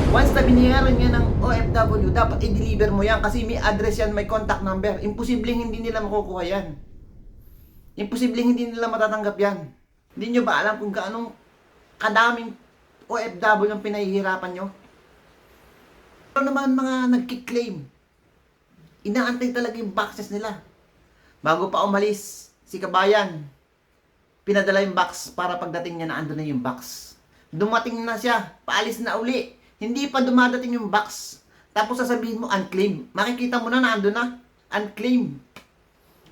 Once na binayaran niya ng OFW, dapat i-deliver mo yan kasi may address yan, may contact number. Imposibleng hindi nila makukuha yan. Imposibleng hindi nila matatanggap yan. Hindi nyo ba alam kung gaano kadaming OFW ang pinahihirapan nyo? Pero naman mga nagkiklaim, inaantay talaga yung boxes nila. Bago pa umalis si kabayan, pinadala yung box para pagdating niya na ando na yung box. Dumating na siya, paalis na uli. Hindi pa dumadating yung box. Tapos sasabihin mo unclaim. Makikita mo na ando na. Unclaim.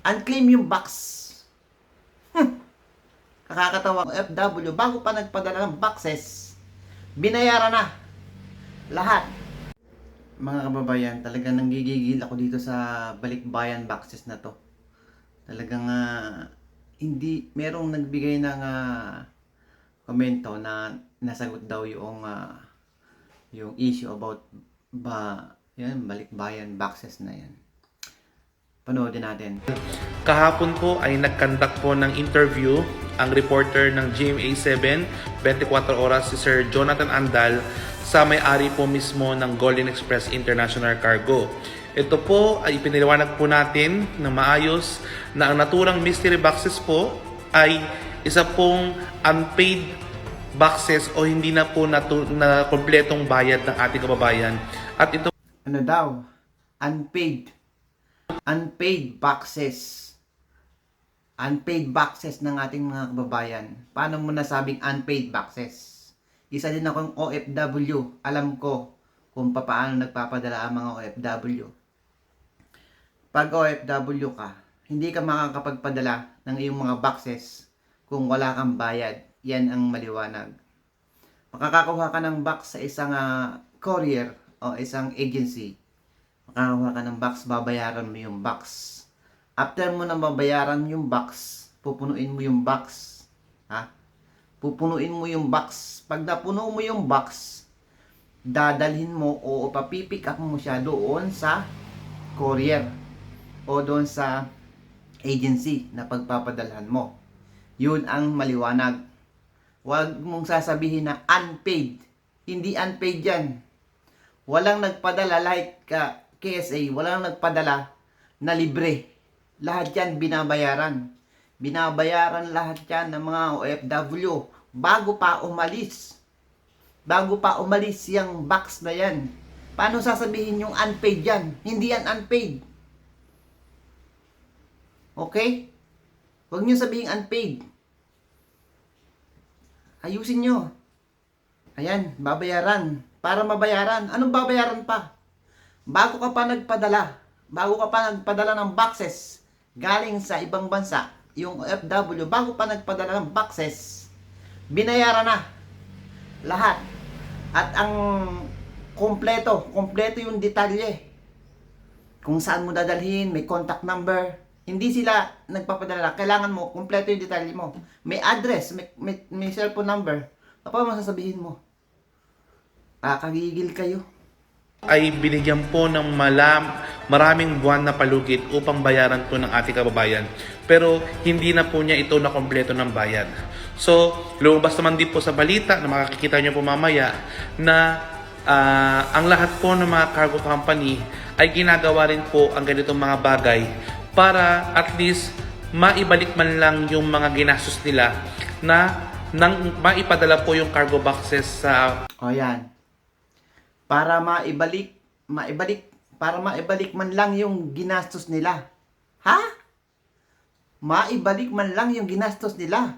Unclaim yung box. Kakakatawa. FW, bago pa nagpadala ng boxes, binayaran na. Lahat. Mga kababayan, talagang nanggigigil ako dito sa balikbayan boxes na to. Talagang hindi, merong nagbigay ng komento na nasagot daw yung issue about yan, balikbayan boxes na yan. Panoodin natin. Kahapon po ay nagkandak po ng interview ang reporter ng GMA7 24 Oras si Sir Jonathan Andal sa may-ari po mismo ng Golden Express International Cargo. Ito po ay ipiniliwanag po natin na maayos na ang naturang mystery boxes po ay isa pong unpaid boxes o hindi na po na kompletong bayad ng ating kababayan. At ito Ano daw? Unpaid. Unpaid boxes. Unpaid boxes ng ating mga kababayan. Paano mo nasabing unpaid boxes? Isa din akong OFW. Alam ko kung paano nagpapadala ang mga OFW. Pag OFW ka, hindi ka makakapagpadala ng iyong mga boxes kung wala kang bayad. Yan ang maliwanag. Makakakuha ka ng box sa isang courier o isang agency. Makakakuha ka ng box, babayaran mo yung box. After mo na babayaran yung box, pupunuin mo yung box. Ha? Pupunuin mo yung box. Pag napuno mo yung box, dadalhin mo o papipick up mo siya doon sa courier o doon sa agency na pagpapadalhan mo. Yun ang maliwanag. Huwag mong sasabihin na unpaid. Hindi unpaid yan. Walang nagpadala like KSA. Walang nagpadala na libre. Lahat yan binabayaran. Binabayaran lahat yan ng mga OFW bago pa umalis. Bago pa umalis yung box na yan. Paano sasabihin yung unpaid yan? Hindi yan unpaid. Okay? Huwag nyo sabihin unpaid. Ayusin nyo. Ayan, babayaran. Para mabayaran. Anong babayaran pa? Bago ka pa nagpadala. Bago ka pa nagpadala ng boxes galing sa ibang bansa, yung FW, bago pa nagpadala ng boxes, binayaran na. Lahat. At ang kompleto yung detalye. Kung saan mo dadalhin, may contact number. Hindi sila nagpapadala. Kailangan mo, kompleto yung detalye mo. May address, may cellphone number. Ano mo sasabihin mo? Kakagigil kayo. ay binigyan po ng maraming buwan na palugit upang bayaran po ng ating kababayan. Pero hindi na po niya ito na kompleto ng bayad. So, lumabas naman din po sa balita na makikita niyo po mamaya na ang lahat po ng mga cargo company ay ginagawa rin po ang ganitong mga bagay para at least maibalik man lang yung mga ginastos nila na nang maipadala po yung cargo boxes sa... O yan. Para maibalik man lang yung ginastos nila. Ha? Maibalik man lang yung ginastos nila.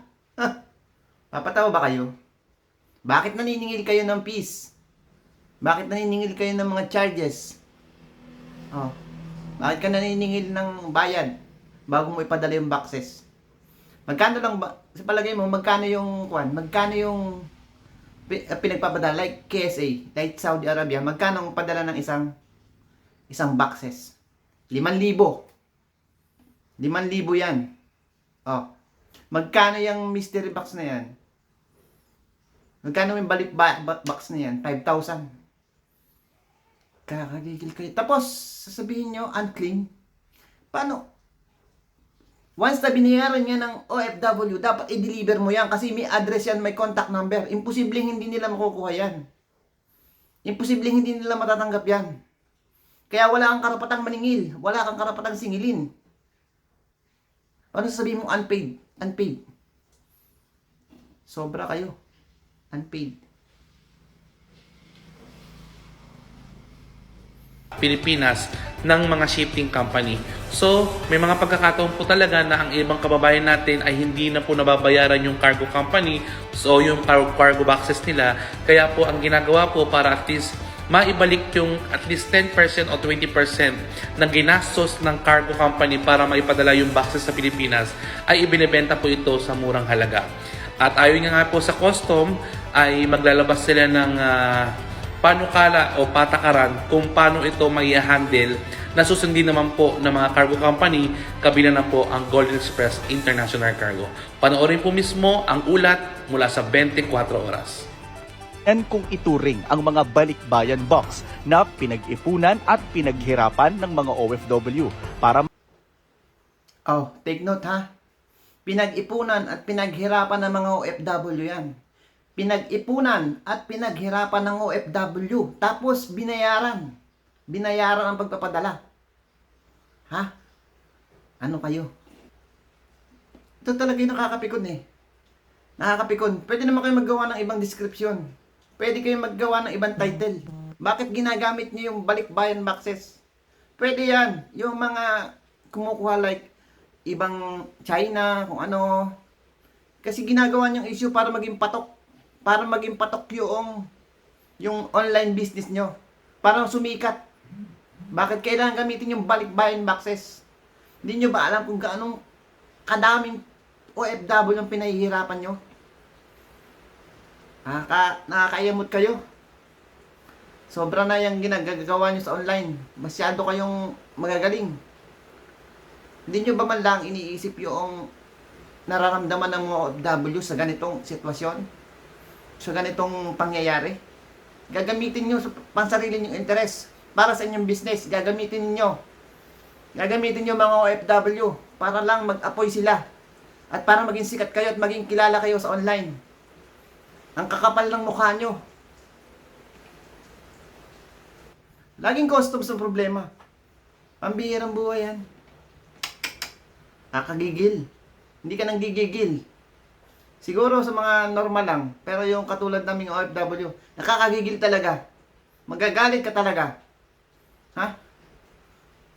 Papatawa ba kayo? Bakit naniningil kayo ng fees? Bakit naniningil kayo ng mga charges? Oh. Bakit ka naniningil ng bayad bago mo ipadala yung boxes? Magkano lang ba? Sa palagay mo, magkano yung pinagpapadala like KSA, like Saudi Arabia, magkano ang padala ng isang boxes? 5,000. 5,000 yan. Oh. Magkano yung mystery box na yan? Magkano yung balik box na yan? 5,000. Kakagigil kayo. Tapos, sasabihin nyo, unclean. Paano? Once na binayaran niya ng OFW, dapat i-deliver mo yan kasi may address yan, may contact number. Imposibleng hindi nila makukuha yan. Imposibleng hindi nila matatanggap yan. Kaya wala kang karapatang maningil. Wala kang karapatang singilin. Paano sasabihin mo unpaid? Unpaid. Sobra kayo. Unpaid. Pilipinas ng mga shipping company. So, may mga pagkakataon po talaga na ang ibang kababayan natin ay hindi na po nababayaran yung cargo company, so yung cargo boxes nila. Kaya po ang ginagawa po para at least maibalik yung at least 10% o 20% ng ginastos ng cargo company para maipadala yung boxes sa Pilipinas, ay ibinebenta po ito sa murang halaga. At ayon nga po sa custom ay maglalabas sila ng panukala o patakaran kung paano ito mai-handle na susundin naman po ng mga cargo company, kabilang na po ang Golden Express International Cargo. Panoorin po mismo ang ulat mula sa 24 oras. Yan kung ituring ang mga balikbayan box na pinag-ipunan at pinaghirapan ng mga OFW para Oh, take note ha. Pinag-ipunan at pinaghirapan ng mga OFW yan. Pinag-ipunan at pinaghirapan ng OFW. Tapos binayaran. Binayaran ang pagpapadala. Ha? Ano kayo? Ito talaga yung nakakapikon eh. Nakakapikon. Pwede naman kayo maggawa ng ibang description. Pwede kayo maggawa ng ibang title. Bakit ginagamit niyo yung balikbayan boxes? Pwede yan. Yung mga kumukuha like ibang China, kung ano. Kasi ginagawa niyong issue para maging patok. Para maging patok yung online business nyo. Para sumikat. Bakit kailangan gamitin yung balikbayan boxes? Hindi nyo ba alam kung gaano kadaming OFW ang pinahihirapan nyo? Nakakayamot kayo. Sobra na yung ginagawa nyo sa online. Masyado kayong magagaling. Hindi nyo ba man lang iniisip yung nararamdaman ng mga OFW sa ganitong sitwasyon? Sa ganitong pangyayari? Gagamitin nyo sa pansarili nyong interes para sa inyong business. Gagamitin nyo mga OFW para lang mag-apoy sila at para maging sikat kayo at maging kilala kayo sa online. Ang kakapal ng mukha nyo. Laging customs ang problema. Pambihirang buhay yan. Nakakagigil. Hindi ka nang gigigil. Siguro sa mga normal lang, pero yung katulad naming OFW, nakakagigil talaga. Magagalit ka talaga. Ha?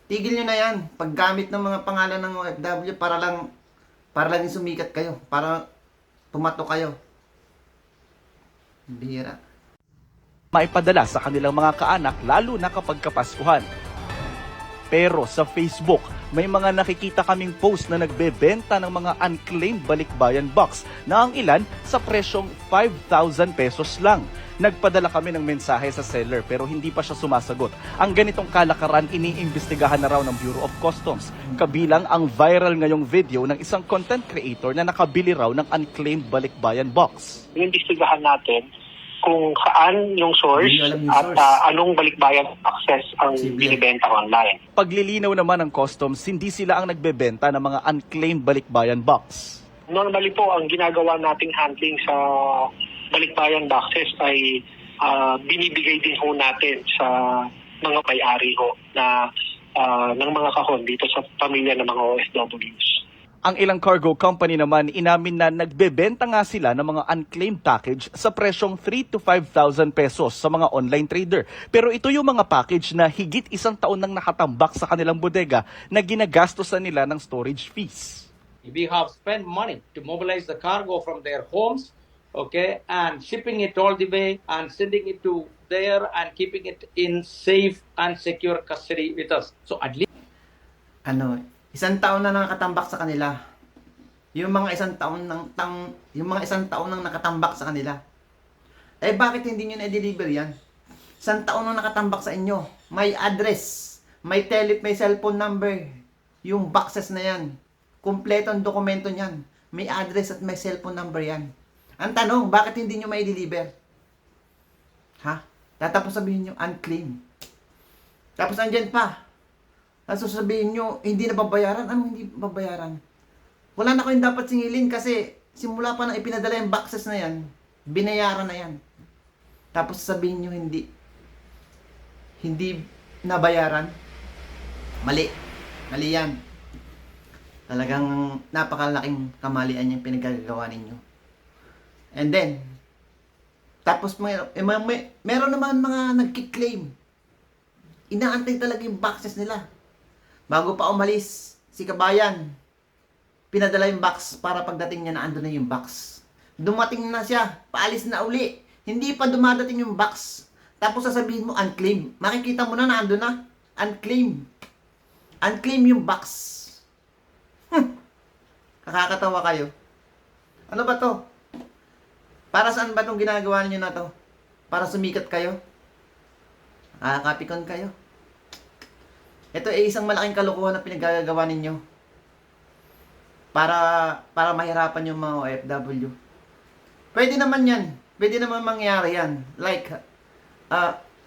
Tigil nyo na yan. Paggamit ng mga pangalan ng OFW para lang sumikat kayo. Para pumato kayo. Bihira. maipadala sa kanilang mga kaanak lalo na kapag kapaskuhan. Pero sa Facebook, may mga nakikita kaming post na nagbebenta ng mga unclaimed balikbayan box na ang ilan sa presyong 5,000 pesos lang. Nagpadala kami ng mensahe sa seller pero hindi pa siya sumasagot. Ang ganitong kalakaran iniimbestigahan na raw ng Bureau of Customs. Kabilang ang viral ngayong video ng isang content creator na nakabili raw ng unclaimed balikbayan box. Iimbestigahan natin kung saan yung source Hindi alam yung at source. anong balikbayan access ang Posible. binibenta online. Paglilinaw naman ng customs, hindi sila ang nagbebenta ng mga unclaimed balikbayan box. Normally po, ang ginagawa nating handling sa balikbayan boxes ay binibigay din ho natin sa mga may-ari ho na ng mga kahon dito sa pamilya ng mga OFWs. Ang ilang cargo company naman inamin na nagbebenta nga sila ng mga unclaimed package sa presyong 3,000 to 5,000 pesos sa mga online trader. Pero ito yung mga package na higit isang taon nang nakatambak sa kanilang bodega na ginagastosan nila ng storage fees. We have spent money to mobilize the cargo from their homes, okay, and shipping it all the way and sending it to there and keeping it in safe and secure custody with us. So at least Isang taon na nakatambak sa kanila. Yung mga isang taon nang nakatambak sa kanila. Eh bakit hindi niyo na-deliver yan? Isang taon nang nakatambak sa inyo. May address, may cellphone number. Yung boxes na yan. Kumpleto ang dokumento niyan. May address at may cellphone number yan. Ang tanong, bakit hindi niyo mai-deliver? Ha? Tapos sabihin niyo unclaimed. Tapos andyan pa. Tapos sasabihin nyo, hindi na babayaran. Anong hindi babayaran? Wala na kayong dapat singilin kasi simula pa nang ipinadala yung boxes na yan, binayaran na yan. Tapos sasabihin nyo hindi. hindi nabayaran. Mali. Mali yan. Talagang napakalaking kamalian yung pinagagawa ninyo. And then, tapos meron naman mga nagkiklaim. Inaantay talaga yung boxes nila. Bago pa umalis si Kabayan, pinadala yung box para pagdating niya na ando na yung box. Dumating na siya, paalis na uli. Hindi pa dumadating yung box. Tapos sasabihin mo, unclaim. Makikita mo na ando na. Unclaim. Unclaim yung box. Kakakatawa kayo. Ano ba to? Para saan ba itong ginagawa niyo na to? Para sumikat kayo? Nakakapikon kayo? Ito ay isang malaking kalokohan na pinagagawa ninyo. Para mahirapan yung mga OFW. Pwede naman yan. Pwede naman mangyari yan. Like,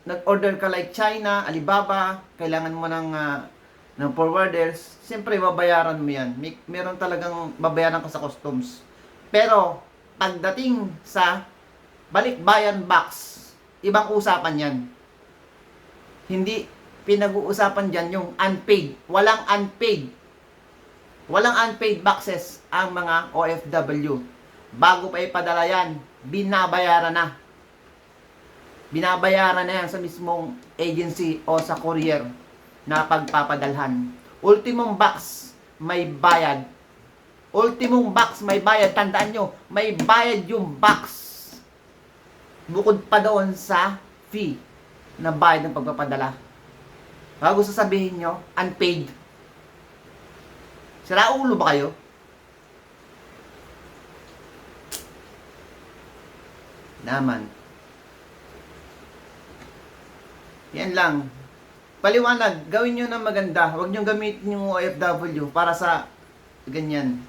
nag-order ka like China, Alibaba, kailangan mo ng forwarders. Siyempre, babayaran mo yan. Meron talagang babayaran ka sa customs. Pero, pagdating sa balikbayan box, ibang usapan yan. Hindi pinag-uusapan dyan yung unpaid. Walang unpaid. Walang unpaid boxes ang mga OFW. Bago pa ipadala yan, binabayaran na. Binabayaran na yan sa mismong agency o sa courier na pagpapadalhan. Ultimong box, may bayad. Ultimong box, may bayad. Tandaan nyo, may bayad yung box. Bukod pa doon sa fee na bayad ng pagpapadala. Bago sasabihin nyo, unpaid. Sira ulo ba kayo? Naman. Yan lang. Paliwanag, gawin nyo na maganda. Huwag nyo gamitin yung OFW para sa ganyan.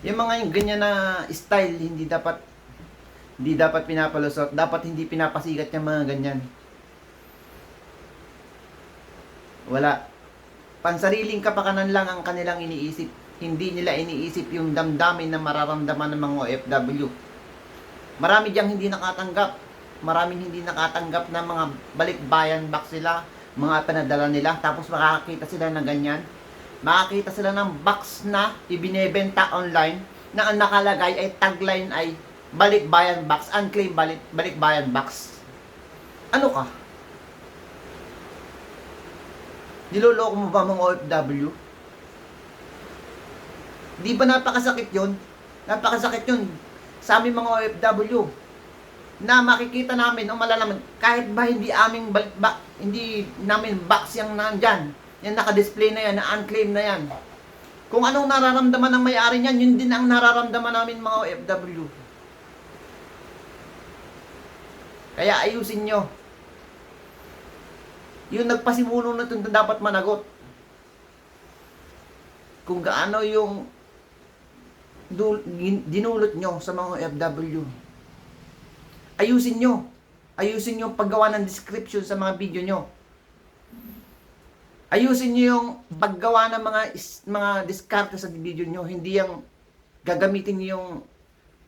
Yung mga yung ganyan na style, hindi dapat pinapalusot. Dapat hindi pinapasikat yung mga ganyan. Wala. Pansariling kapakanan lang ang kanilang iniisip. Hindi nila iniisip yung damdamin na mararamdaman ng mga OFW. Marami diyang hindi nakatanggap. Maraming hindi nakatanggap na mga balikbayan box sila, mga pinadala nila, tapos makakita sila ng ganyan. Makakita sila ng box na ibinebenta online na ang nakalagay ay tagline ay balikbayan box, unclaimed balikbayan box. Ano ka? Niloloko mo ba mga OFW? Di ba napakasakit yun? Napakasakit yun sa aming mga OFW na makikita namin o malalaman kahit ba hindi aming hindi namin box yung nandyan, yung naka-display na yan, na unclaimed na yan. Kung anong nararamdaman ng may-ari niyan, yun din ang nararamdaman namin mga OFW. Kaya ayusin nyo. Yung nagpasimuno na ito dapat managot. Kung gaano yung dinulot nyo sa mga OFW. Ayusin nyo. Ayusin nyo yung paggawa ng description sa mga video nyo. Ayusin nyo yung paggawa ng mga diskarte sa video nyo. Hindi yung gagamitin nyo yung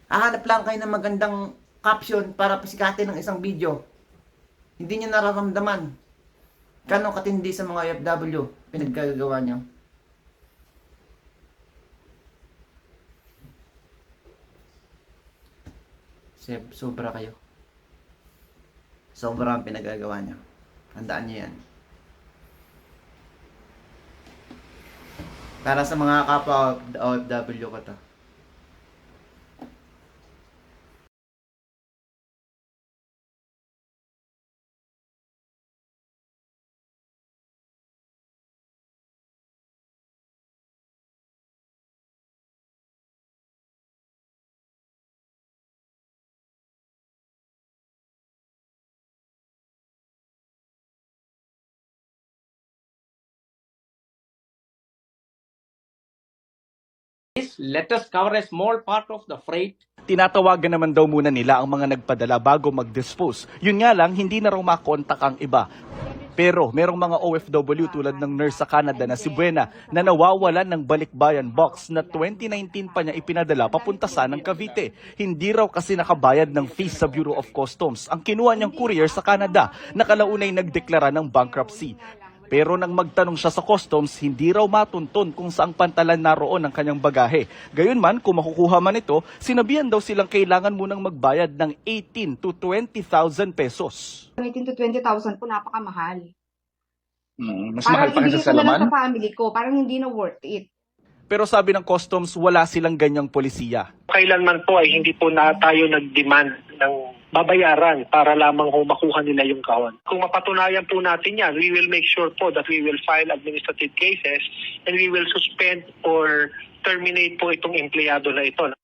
hahanap lang kayo ng magandang caption para pasikatin ng isang video. Hindi nyo nararamdaman kano katindi sa mga OFW pinaggagawa nyo. Sobra kayo. Sobra ang pinagagawa nyo. Tandaan nyo yan. Para sa mga kapwa OFW ko to. Let us cover a small part of the freight. Tinatawagan naman daw muna nila ang mga nagpadala bago mag-dispose. Yun nga lang, hindi na raw makontak ang iba. Pero merong mga OFW tulad ng nurse sa Canada na si Buena na nawawalan ng balikbayan box na 2019 pa niya ipinadala papunta sanang Cavite. Hindi raw kasi nakabayad ng fees sa Bureau of Customs ang kinuha niyang courier sa Canada na kalaunay nagdeklara ng bankruptcy. Pero nang magtanong siya sa customs, hindi raw matunton kung saang pantalan naroon ang kanyang bagahe. Gayunman, kung makukuha man ito, sinabihan daw silang kailangan munang magbayad ng 18 to 20,000 pesos. 18 to 20,000 po, napakamahal. Mas mahal pa kasi sa Parang ibigay ko na lang laman? sa family ko, parang hindi na worth it. Pero sabi ng customs, wala silang ganyang polisiya. Kailanman po ay hindi po na tayo nag-demand ng babayaran para lamang ho makuha nila yung kahon. Kung mapatunayan po natin yan, we will make sure po that we will file administrative cases and we will suspend or terminate po itong empleyado na ito.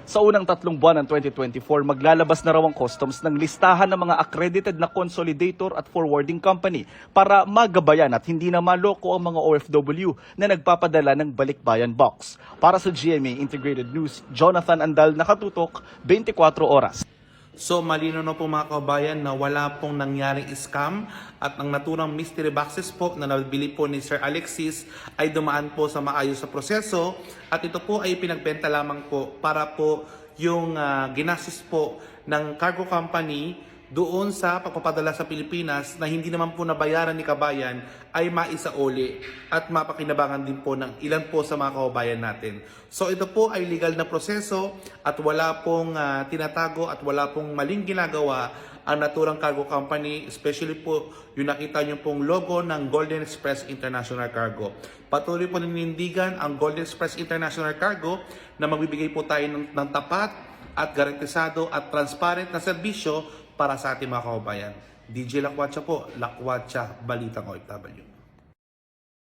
Sa unang 3 buwan ng 2024, maglalabas na raw ang customs ng listahan ng mga accredited na consolidator at forwarding company para magabayan at hindi na maloko ang mga OFW na nagpapadala ng balikbayan box. Para sa GMA Integrated News, Jonathan Andal, nakatutok, 24 oras. So malino na po mga kabayan na wala pong nangyaring scam at ang naturang mystery boxes po na nabili po ni Sir Alexis ay dumaan po sa maayos sa proseso at ito po ay pinagbenta lamang po para po yung ginastos po ng cargo company doon sa pagpapadala sa Pilipinas na hindi naman po nabayaran ni kabayan ay maisauli at mapakinabangan din po ng ilan po sa mga kababayan natin. So ito po ay legal na proseso at wala pong tinatago at wala pong maling ginagawa ang naturang cargo company, especially po yung nakita nyo pong logo ng Golden Express International Cargo. Patuloy po ninindigan ang Golden Express International Cargo na magbibigay po tayo ng tapat at garantisado at transparent na serbisyo para sa ating mga kababayan. DJ Lakwatsa po, Lakwatsa, Balitang OFW.